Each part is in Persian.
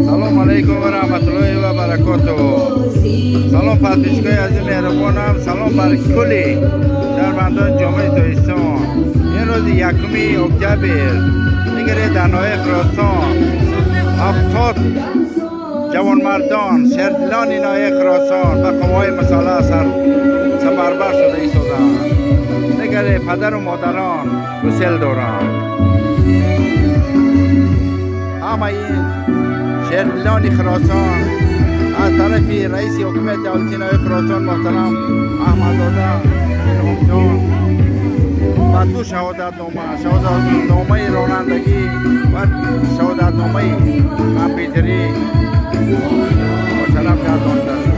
سلام علیکم و رحمت الله و برکاته. سلام پادشاهی عزیز مهربانم. سلام بر کلی شهروندان جامعه تویستان. این روز یکمی اکتبر میگره در ناحیه خراسان 70 جوانمردان شهردلان ناحیه خراسان و قوای مسلح سفربر شده ایستادند. میگره پدر و مادران گسل دارند. همه این شهردلان خراسان از طرف رئیس حکومت دولتی ناحیه خراسان محترم احمدزاده الهامجان و دو شهادتنامه رانندگی و شهادتنامه کامپیوتری مشرف گردانده شد.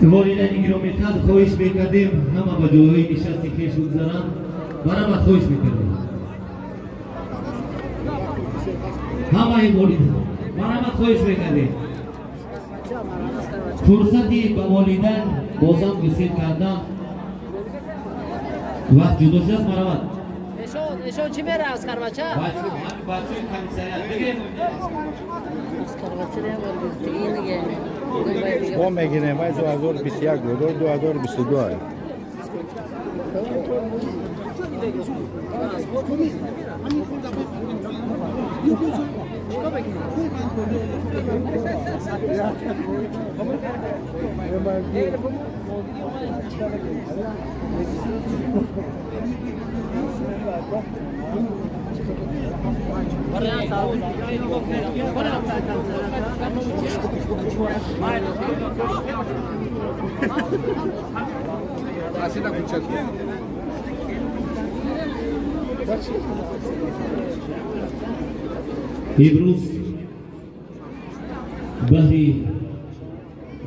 والدین گرامی قدر خواهش میکردیم همه با جای نشستی خویش بگذارن برامت خواهش میکردیم همه این والدین برامت خواهش میکردیم فرصتی به والدین بازم گسیل کردن وقت جدا شد مرامت ایشون چی میره از کربچه؟ بچه کمیسریت بگیم از کربچه دیگه ما میگیریم 2021 بود 2022 است. امروز بحری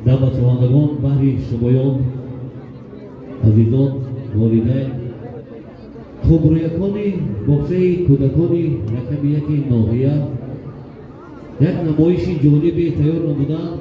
دعوتمندگان بحری شمایان عزیزان والدین خبرویکانی باغچه کودکانی یکی ناحیه یک نمایش جالبی تیار نمودند